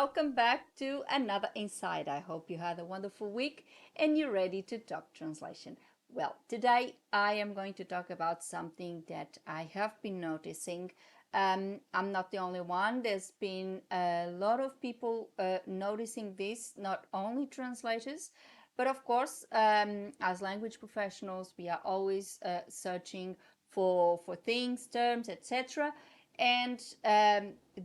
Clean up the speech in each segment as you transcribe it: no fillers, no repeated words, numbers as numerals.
welcome back to another Insight. I hope you had a wonderful week and you're ready to talk translation. Well, today I am going to talk about something that I have been noticing. I'm not the only one. There's been a lot of people noticing this, not only translators, but of course, as language professionals, we are always searching for things, terms, etc. And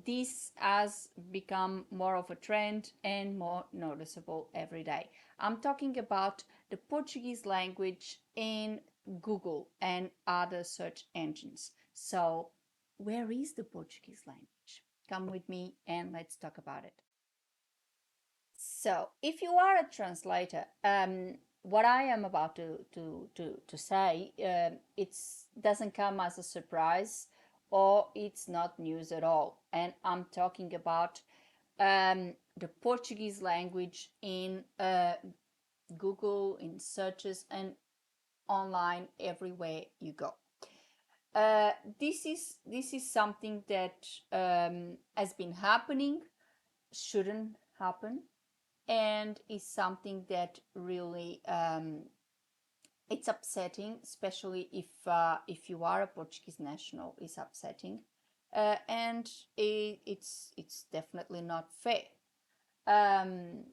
this has become more of a trend and more noticeable every day. I'm talking about the Portuguese language in Google and other search engines. So, where is the Portuguese language? Come with me and let's talk about it. So, if you are a translator, what I am about to say, it doesn't come as a surprise or it's not news at all. And I'm talking about the Portuguese language in Google, in searches, and online everywhere you go. This is something that has been happening, shouldn't happen, and is something that really it's upsetting, especially if you are a Portuguese national. It's upsetting, and it's definitely not fair. Um,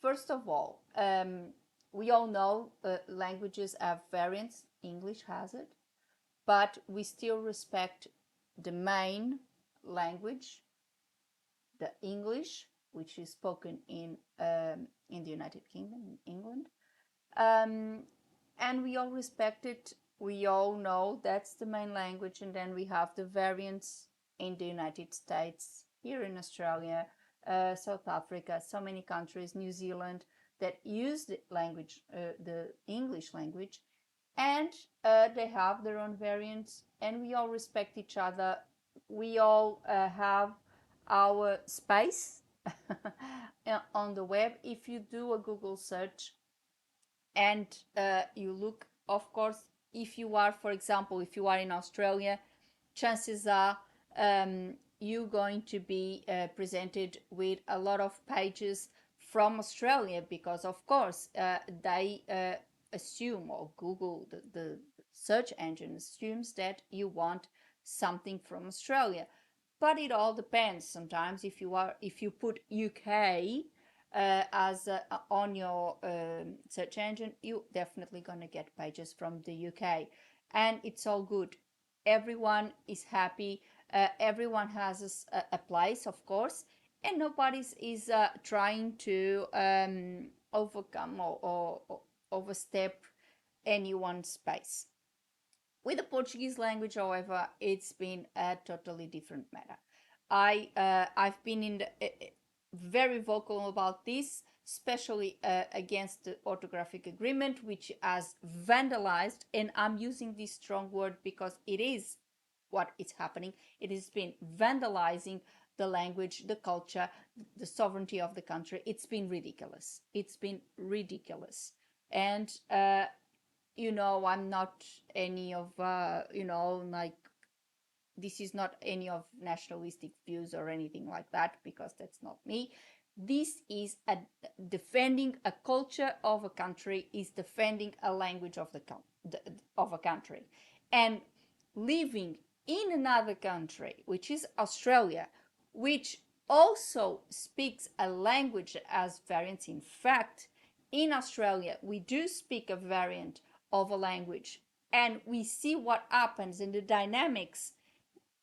First of all, we all know languages have variants. English has it, but we still respect the main language, the English, which is spoken in the United Kingdom, in England, um, and we all respect it. We all know that's the main language, and then we have the variants in the United States, here in Australia, South Africa, so many countries, New Zealand, that use the language, the English language, and they have their own variants, and we all respect each other. We all have our space on the web. If you do a Google search and you look, of course, if you are, for example, if you are in Australia, chances are you're going to be presented with a lot of pages from Australia because, of course, they assume, or Google, the search engine assumes that you want something from Australia. But it all depends. Sometimes if you put UK as on your search engine, you definitely gonna get pages from the UK, and it's all good. Everyone is happy. Everyone has a place, of course, and nobody is trying to overcome or overstep anyone's space. With the Portuguese language, however, it's been a totally different matter. I've been very vocal about this, especially against the orthographic agreement, which has vandalized, and I'm using this strong word because it is what is happening. It has been vandalizing the language, the culture, the sovereignty of the country. It's been ridiculous. It's been ridiculous. And I'm not any of like, this is not any of nationalistic views or anything like that, because that's not me. This is defending a culture of a country, is defending a language of of a country, and living in another country, which is Australia, which also speaks a language as variants. In fact, in Australia, we do speak a variant of a language, and we see what happens in the dynamics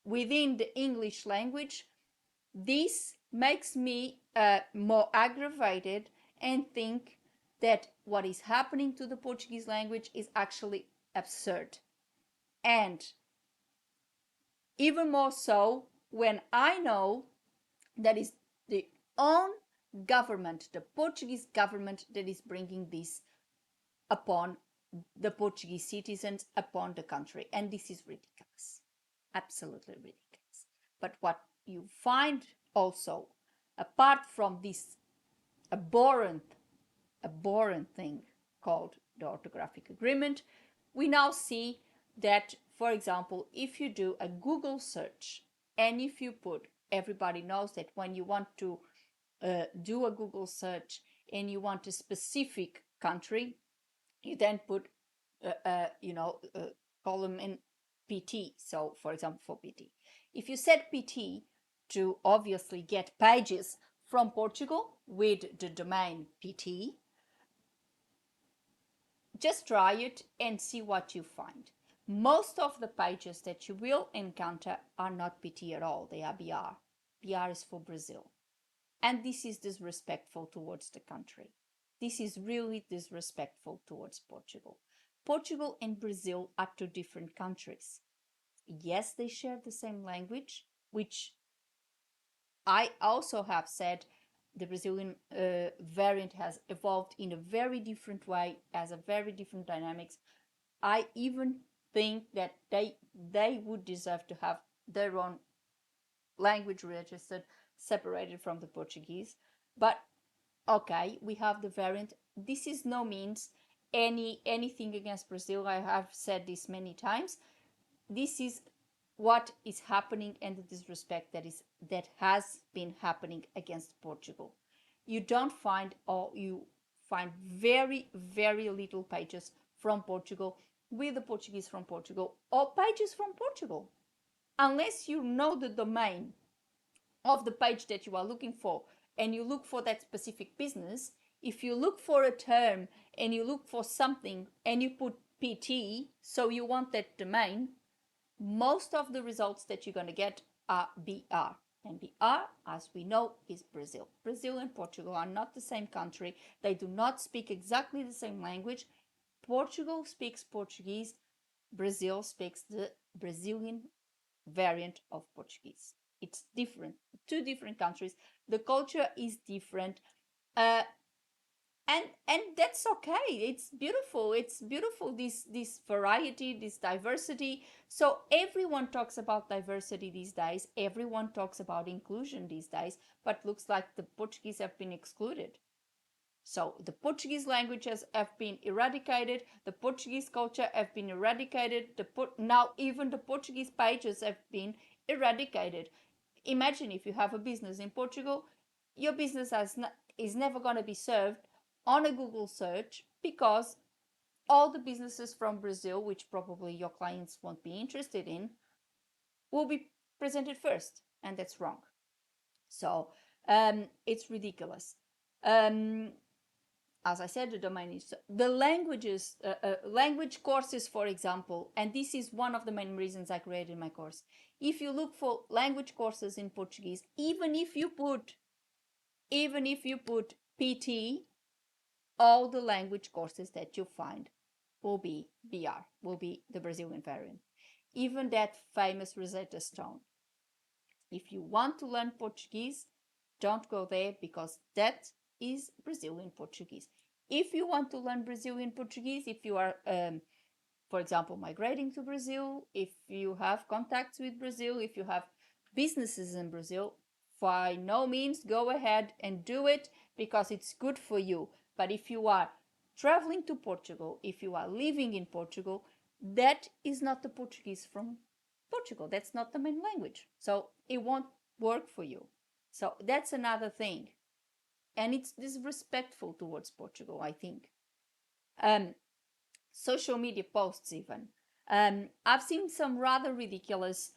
within the English language. This makes me more aggravated and think that what is happening to the Portuguese language is actually absurd. And even more so when I know that is the own government, the Portuguese government, that is bringing this upon the Portuguese citizens, upon the country. And this is ridiculous, absolutely ridiculous. But what you find also, apart from this abhorrent thing called the orthographic agreement, we now see that, for example, if you do a Google search, and if you put, everybody knows that when you want to do a Google search and you want a specific country, you then put, column in PT. So, for example, for PT, if you set PT to obviously get pages from Portugal with the domain PT, just try it and see what you find. Most of the pages that you will encounter are not PT at all, they are BR. BR is for Brazil. And this is disrespectful towards the country. This is really disrespectful towards Portugal. Portugal and Brazil are two different countries. Yes, they share the same language, which I also have said the Brazilian variant has evolved in a very different way, has a very different dynamics. I even think that they would deserve to have their own language registered, separated from the Portuguese. But okay, we have the variant. This is no means anything against Brazil. I have said this many times. This is what is happening and the disrespect that has been happening against Portugal. You don't find, or you find very, very little pages from Portugal with the Portuguese from Portugal or pages from Portugal. Unless you know the domain of the page that you are looking for and you look for that specific business, if you look for a term and you look for something and you put PT, so you want that domain, most of the results that you're going to get are BR. And BR, as we know, is Brazil. Brazil and Portugal are not the same country. They do not speak exactly the same language. Portugal speaks Portuguese. Brazil speaks the Brazilian variant of Portuguese. It's different. Two different countries. The culture is different. Uh, and that's okay. It's beautiful. It's beautiful, this variety, this diversity. So everyone talks about diversity these days. Everyone talks about inclusion these days, but looks like the Portuguese have been excluded. So the Portuguese languages have been eradicated, the Portuguese culture have been eradicated, now even the Portuguese pages have been eradicated. Imagine if you have a business in Portugal, your business is never going to be served on a Google search because all the businesses from Brazil, which probably your clients won't be interested in, will be presented first, and that's wrong. So it's ridiculous. As I said, the domain is the languages, language courses, for example, and this is one of the main reasons I created my course. If you look for language courses in Portuguese, even if you put PT, all the language courses that you find will be BR, will be the Brazilian variant. Even that famous Rosetta Stone. If you want to learn Portuguese, don't go there because that is Brazilian Portuguese. If you want to learn Brazilian Portuguese, if you are, for example, migrating to Brazil, if you have contacts with Brazil, if you have businesses in Brazil, by no means go ahead and do it because it's good for you. But if you are traveling to Portugal, if you are living in Portugal, that is not the Portuguese from Portugal. That's not the main language. So it won't work for you. So that's another thing. And it's disrespectful towards Portugal, I think. Um, Social media posts, even. I've seen some rather ridiculous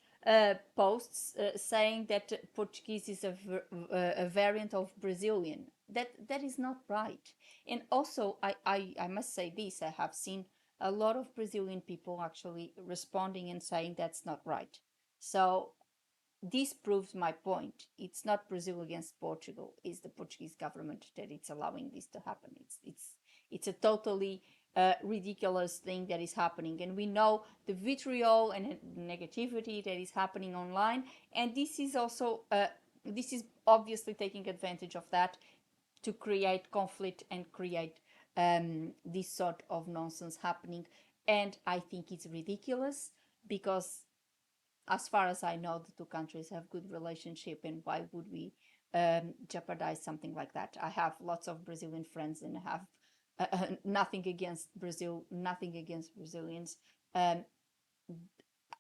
posts saying that Portuguese is a variant of Brazilian. That is not right. And also, I must say this, I have seen a lot of Brazilian people actually responding and saying that's not right. So this proves my point. It's not Brazil against Portugal. It's the Portuguese government that it's allowing this to happen. It's a totally ridiculous thing that is happening, and we know the vitriol and negativity that is happening online. And this is also this is obviously taking advantage of that to create conflict and create this sort of nonsense happening. And I think it's ridiculous because as far as I know, the two countries have good relationship, and why would we jeopardize something like that? I have lots of Brazilian friends, and I have nothing against Brazil, nothing against Brazilians, um,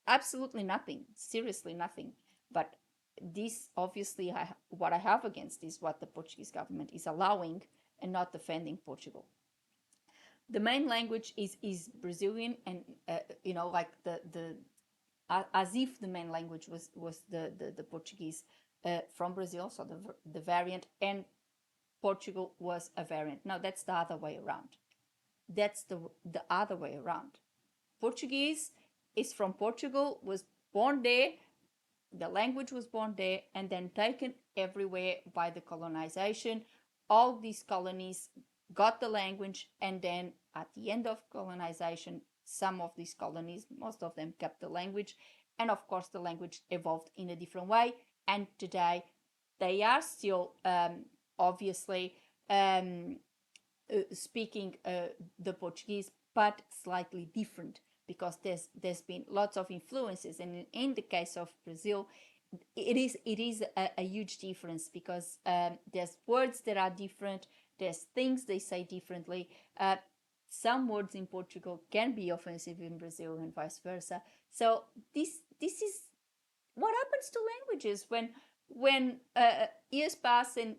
absolutely nothing, seriously nothing. But this obviously, what I have against is what the Portuguese government is allowing and not defending Portugal. The main language is Brazilian, and like the as if the main language was the Portuguese from Brazil, so the variant, and Portugal was a variant. No, that's the other way around. That's the other way around. Portuguese is from Portugal, was born there, the language was born there, and then taken everywhere by the colonization. All these colonies got the language, and then at the end of colonization, some of these colonies, most of them, kept the language, and of course the language evolved in a different way, and today they are still obviously speaking the Portuguese, but slightly different, because there's been lots of influences, and in the case of Brazil, it is a huge difference, because there's words that are different, there's things they say differently. Some words in Portugal can be offensive in Brazil, and vice versa. So this is what happens to languages when years pass and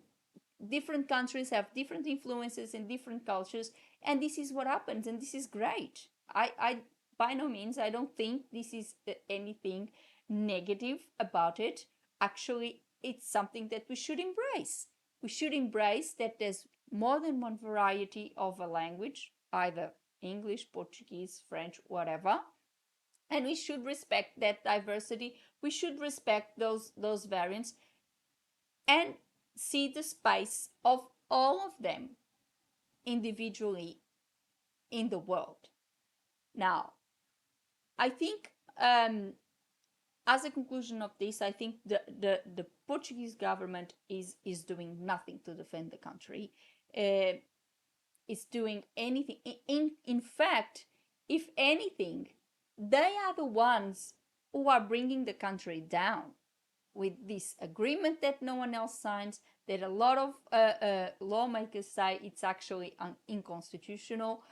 different countries have different influences and different cultures, and this is what happens, and this is great. I by no means, I don't think this is anything negative about it. Actually, it's something that we should embrace. We should embrace that there's more than one variety of a language, either English, Portuguese, French, whatever, and we should respect that diversity. We should respect those variants, and see the space of all of them individually in the world. Now, I think, as a conclusion of this, I think the Portuguese government is doing nothing to defend the country. It's doing anything. In fact, if anything, they are the ones who are bringing the country down with this agreement that no one else signs, that a lot of lawmakers say it's actually unconstitutional.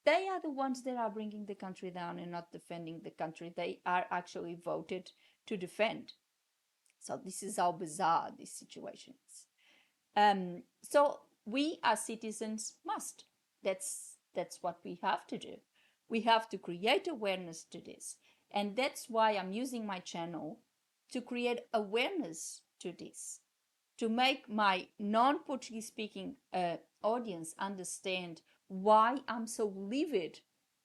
They are the ones that are bringing the country down and not defending the country they are actually voted to defend. So this is how bizarre this situation is. So we as citizens must. That's what we have to do. We have to create awareness to this. And that's why I'm using my channel to create awareness to this, to make my non-Portuguese speaking audience understand why I'm so livid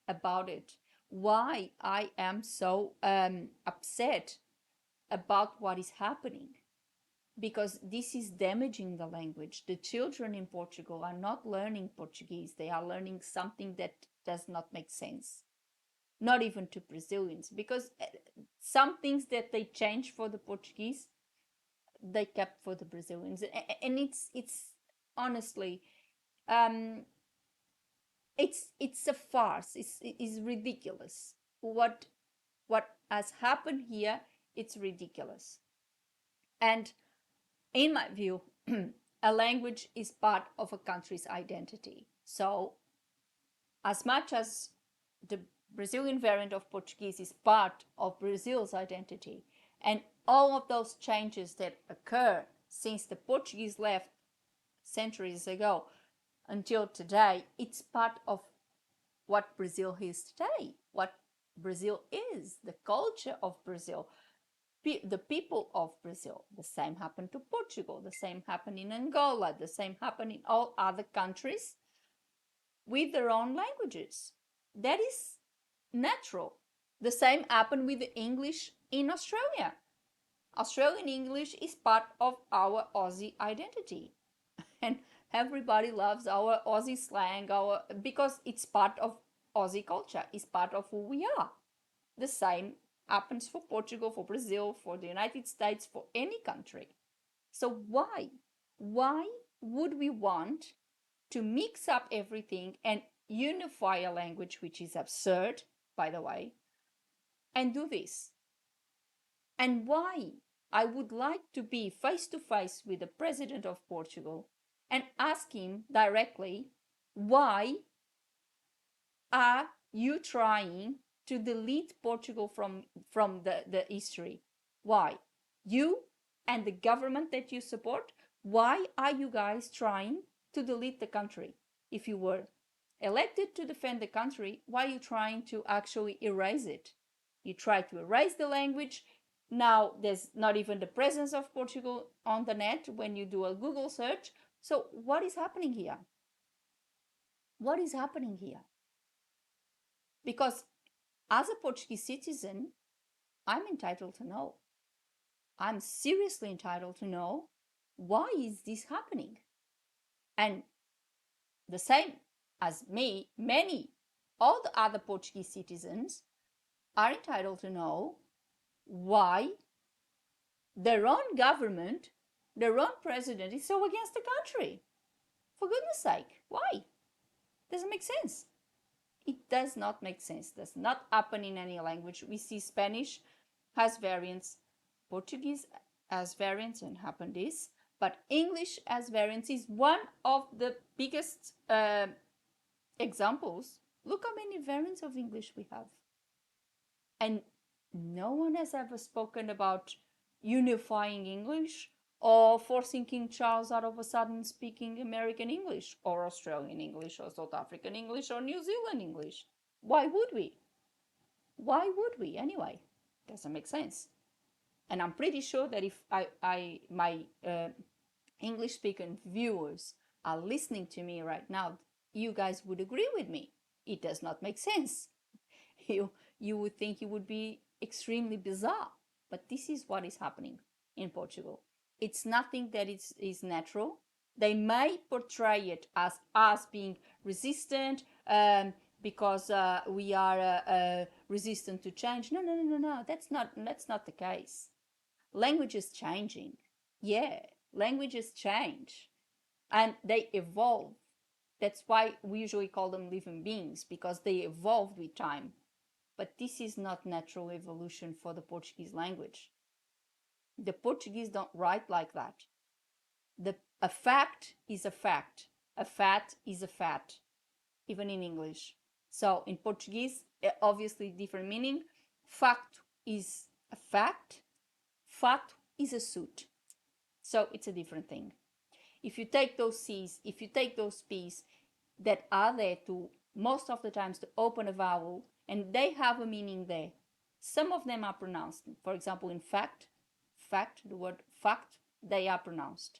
about it, why I am so upset about what is happening, because this is damaging the language. The children in Portugal are not learning Portuguese, they are learning something that does not make sense. Not even to Brazilians, because some things that they changed for the Portuguese, they kept for the Brazilians, and it's honestly, it's a farce. It's ridiculous. What has happened here? It's ridiculous. And in my view, a language is part of a country's identity. So, as much as the Brazilian variant of Portuguese is part of Brazil's identity, and all of those changes that occur since the Portuguese left centuries ago until today, it's part of what Brazil is today, what Brazil is, the culture of Brazil, the people of Brazil. The same happened to Portugal, the same happened in Angola, the same happened in all other countries with their own languages. That is natural. The same happened with the English in Australia. Australian English is part of our Aussie identity. And everybody loves our Aussie slang, because it's part of Aussie culture, it's part of who we are. The same happens for Portugal, for Brazil, for the United States, for any country. So why would we want to mix up everything and unify a language, which is absurd, by the way, and do this? And why I would like to be face to face with the president of Portugal and ask him directly, why are you trying to delete Portugal from the history? Why? You and the government that you support, why are you guys trying to delete the country? If you were elected to defend the country, why are you trying to actually erase it? You try to erase the language. Now there's not even the presence of Portugal on the net when you do a Google search. So what is happening here? What is happening here? Because as a Portuguese citizen, I'm entitled to know. I'm seriously entitled to know why is this happening? And the same as me, many, all the other Portuguese citizens are entitled to know why their own government, their own president is so against the country. For goodness sake, why? Doesn't make sense. It does not make sense. Does not happen in any language. We see Spanish has variants, Portuguese has variants, and happen this, but English as variants is one of the biggest examples. Look how many variants of English we have. And no one has ever spoken about unifying English or forcing King Charles out of a sudden speaking American English or Australian English or South African English or New Zealand English. Why would we? Why would we anyway? Doesn't make sense. And I'm pretty sure that if my English speaking viewers are listening to me right now, you guys would agree with me. It does not make sense. You would think it would be extremely bizarre, but this is what is happening in Portugal. It's nothing that is natural. They may portray it as us being resistant because we are resistant to change. No, no, no, no, no. That's not the case. Language is changing. Yeah, languages change and they evolve. That's why we usually call them living beings, because they evolved with time. But this is not natural evolution for the Portuguese language. The Portuguese don't write like that. A fact is a fact. A fat is a fat, even in English. So in Portuguese, obviously different meaning. Fact is a fact. Fato is a suit. So it's a different thing. If you take those C's, if you take those P's that are there to, most of the times, to open a vowel, and they have a meaning there. Some of them are pronounced. For example, in fact, the word fact, they are pronounced.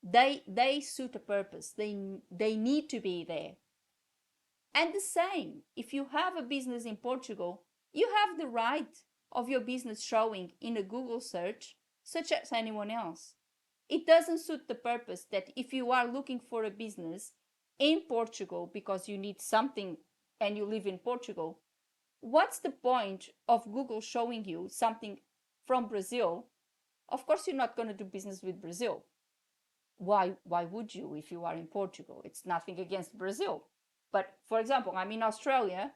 They suit a purpose. They need to be there. And the same, if you have a business in Portugal, you have the right of your business showing in a Google search, such as anyone else. It doesn't suit the purpose that if you are looking for a business in Portugal because you need something and you live in Portugal, what's the point of Google showing you something from Brazil? Of course, you're not going to do business with Brazil. Why would you if you are in Portugal? It's nothing against Brazil. But for example, I'm in Australia.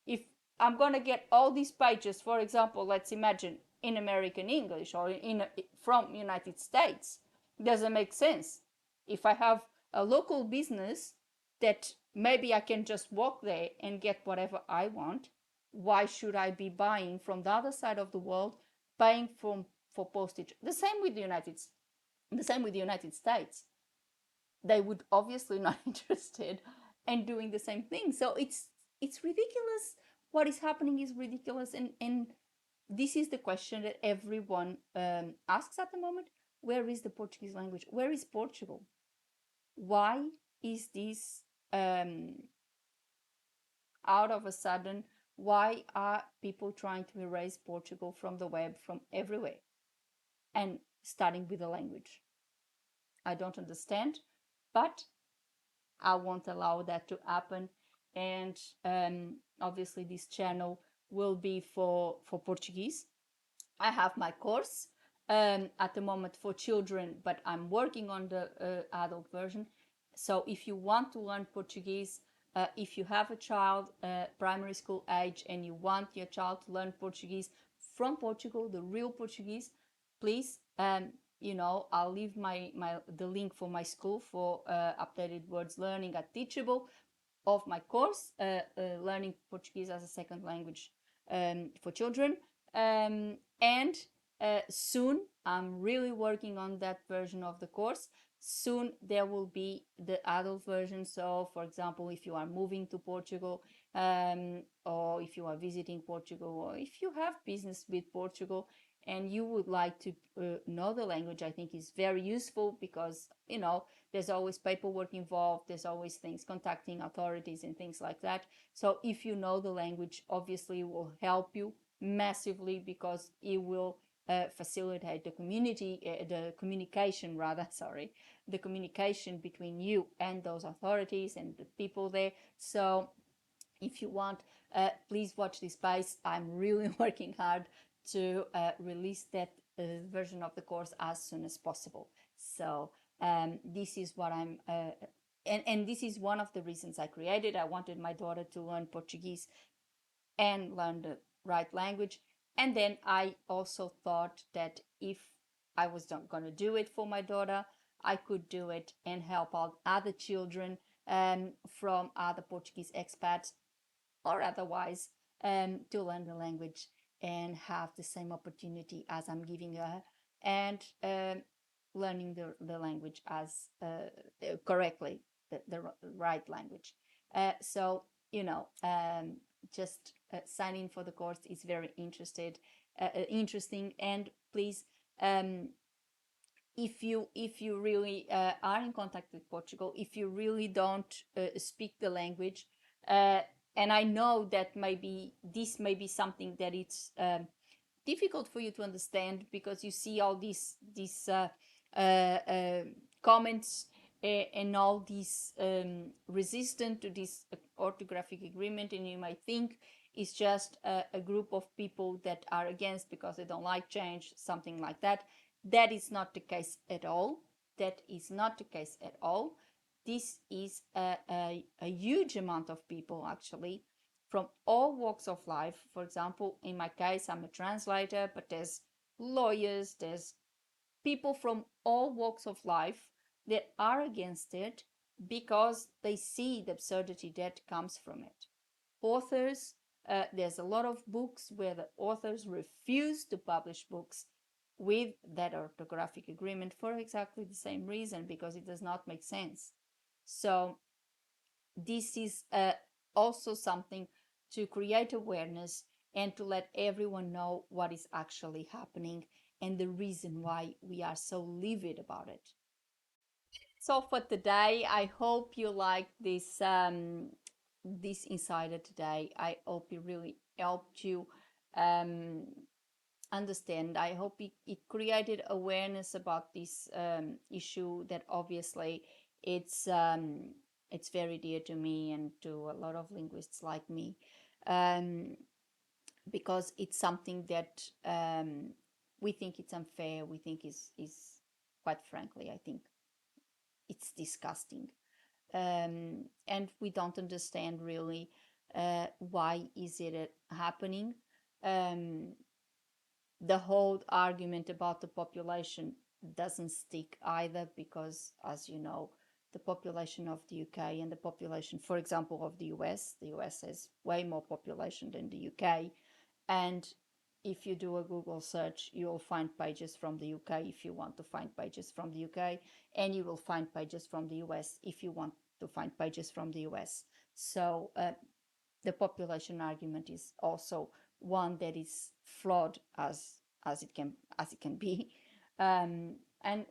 If I'm going to get all these pages, for example, let's imagine in American English or from United States, doesn't make sense. If I have a local business that maybe I can just walk there and get whatever I want, why should I be buying from the other side of the world, paying for postage? The same with the United States. They would obviously not interested in doing the same thing. So it's ridiculous. What is happening is ridiculous, and this is the question that everyone asks at the moment. Where is the Portuguese language? Where is Portugal? Why is this out of a sudden? Why are people trying to erase Portugal from the web, from everywhere, and starting with the language? I don't understand, but I won't allow that to happen. And obviously this channel will be for Portuguese. I have my course at the moment for children, but I'm working on the adult version. So if you want to learn Portuguese, if you have a child primary school age and you want your child to learn Portuguese from Portugal, the real Portuguese, please, I'll leave the link for my school for updated words learning at Teachable of my course, learning Portuguese as a second language for children. And soon, I'm really working on that version of the course. Soon there will be the adult version. So, for example, if you are moving to Portugal, or if you are visiting Portugal, or if you have business with Portugal and you would like to know the language, I think is very useful, because there's always paperwork involved, there's always things contacting authorities and things like that. So if you know the language, obviously it will help you massively, because it will facilitate the communication rather, sorry, the communication between you and those authorities and the people there. So if you want, please watch this space. I'm really working hard to release that version of the course as soon as possible. So this is what and this is one of the reasons I created. I wanted my daughter to learn Portuguese and learn the right language. And then I also thought that if I was not going to do it for my daughter, I could do it and help out other children from other Portuguese expats or otherwise, to learn the language and have the same opportunity as I'm giving her, and learning the language as correctly, the right language. So, just signing for the course is very interesting. And please, um, if you really are in contact with Portugal, if you really don't speak the language, uh, and I know that maybe this may be something that it's difficult for you to understand, because you see all these uh, uh, comments, and all these resistant to this orthographic agreement, and you might think it's just a group of people that are against because they don't like change, something like that. That is not the case at all. That is not the case at all. This is a huge amount of people, actually, from all walks of life. For example, in my case, I'm a translator, but there's lawyers, there's people from all walks of life that are against it, because they see the absurdity that comes from it. Authors, there's a lot of books where the authors refuse to publish books with that orthographic agreement for exactly the same reason, because it does not make sense. So this is also something to create awareness and to let everyone know what is actually happening and the reason why we are so livid about it. So for today, I hope you like this insider today. I hope it really helped you um, understand. I hope it created awareness about this issue that obviously it's um, it's very dear to me and to a lot of linguists like me, um, because it's something that we think it's unfair. We think is quite frankly, I think it's disgusting, and we don't understand really why is it happening. Um, the whole argument about the population doesn't stick either, because, as you know, the population of the UK and the population, for example, of the US has way more population than the UK. And if you do a Google search, you'll find pages from the UK if you want to find pages from the UK, and you will find pages from the US if you want to find pages from the US. So the population argument is also one that is flawed as it can be, and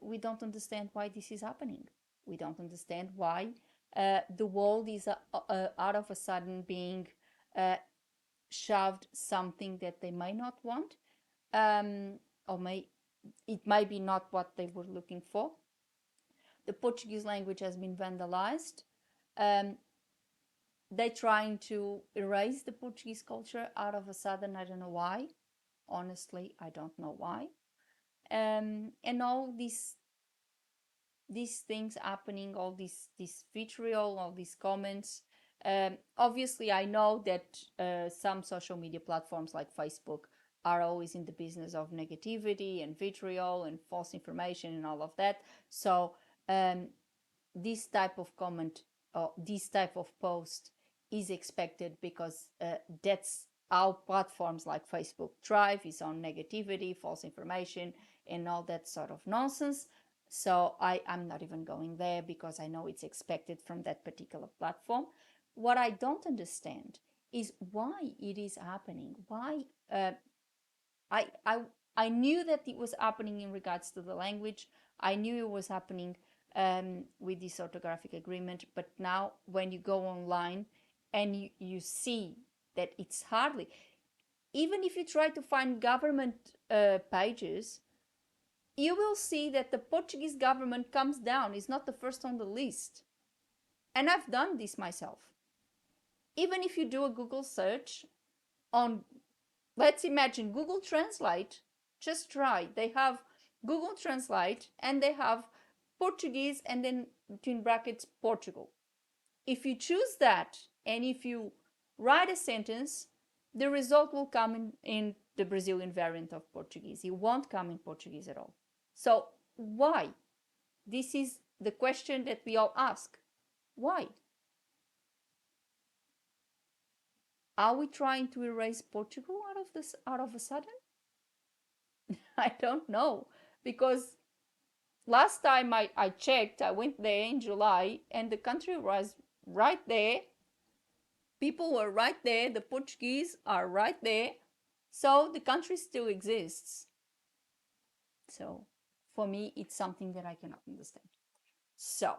we don't understand why this is happening. We don't understand why the world is out of a sudden being uh, shoved something that they may not want, um, or it might be not what they were looking for. The Portuguese language has been vandalized. Um, they're trying to erase the Portuguese culture out of a sudden. I don't know why. Honestly, I don't know why. And all these things happening, all this vitriol, all these comments. Obviously, I know that some social media platforms like Facebook are always in the business of negativity and vitriol and false information and all of that. So um, this type of comment or this type of post is expected, because that's how platforms like Facebook thrive is on negativity, false information, and all that sort of nonsense. So I'm not even going there because I know it's expected from that particular platform. What I don't understand is why it is happening. Why I I I knew that it was happening in regards to the language. I knew it was happening with this orthographic agreement. But now, when you go online and you see that it's hardly, even if you try to find government pages, you will see that the Portuguese government comes down. It's not the first on the list. And I've done this myself. Even if you do a Google search on, let's imagine Google Translate, just try. They have Google Translate and they have Portuguese and then between brackets Portugal. If you choose that and if you write a sentence, the result will come in the Brazilian variant of Portuguese. It won't come in Portuguese at all. So why? This is the question that we all ask. Why? Are we trying to erase Portugal out of a sudden? I don't know, because last time I checked, I went there in July and the country was right there. People were right there. The Portuguese are right there. So the country still exists. So for me, it's something that I cannot understand. So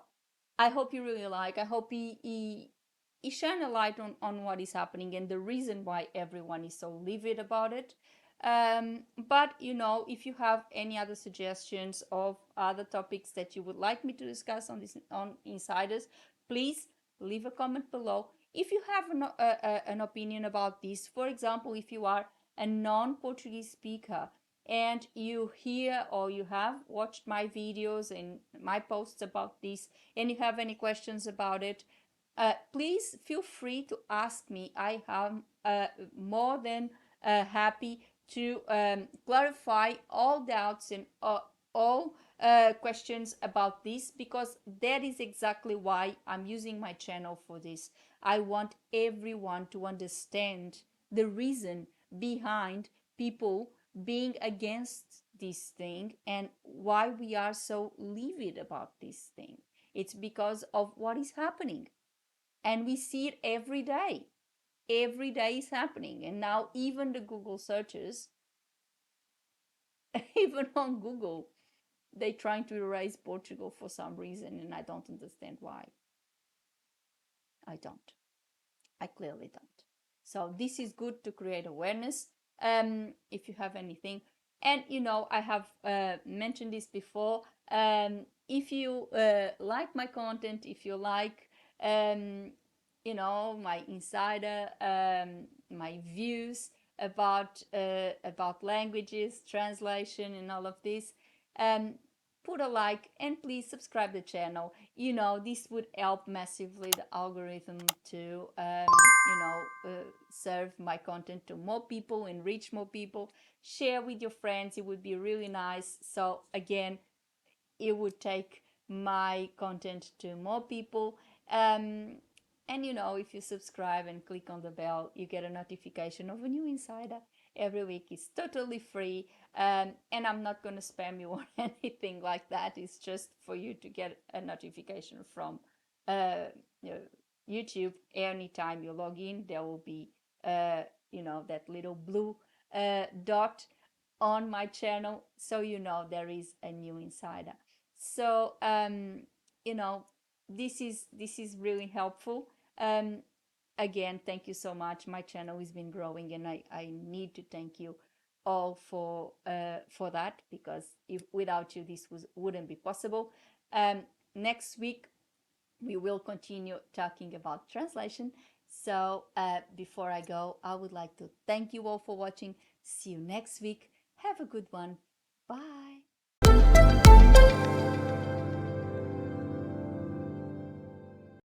I hope you really like. I hope he shine a light on what is happening and the reason why everyone is so livid about it. But if you have any other suggestions of other topics that you would like me to discuss on Insiders, please leave a comment below. If you have an opinion about this, for example, if you are a non-Portuguese speaker and you hear or you have watched my videos and my posts about this and you have any questions about it, please feel free to ask me. I am more than happy to clarify all doubts and all questions about this, because that is exactly why I'm using my channel for this. I want everyone to understand the reason behind people being against this thing and why we are so livid about this thing. It's because of what is happening. And we see it every day. Every day is happening. And now even the Google searches, even on Google, they're trying to erase Portugal for some reason, and I don't understand why. I don't. I clearly don't. So this is good to create awareness. If you have anything, and I have mentioned this before. If you like my content, if you like, my insider, my views about languages, translation, and all of this, put a like and please subscribe the channel. This would help massively the algorithm to serve my content to more people and reach more people. Share with your friends, it would be really nice. So again, it would take my content to more people. And if you subscribe and click on the bell, you get a notification of a new insider every week. It's totally free, and I'm not going to spam you or anything like that. It's just for you to get a notification from YouTube. Anytime you log in, there will be that little blue dot on my channel, so there is a new insider. So this is really helpful. Again, thank you so much. My channel has been growing, and I need to thank you all for that, because without you this wouldn't be possible. Next week we will continue talking about translation. So before I go, I would like to thank you all for watching. See you next week. Have a good one. Bye.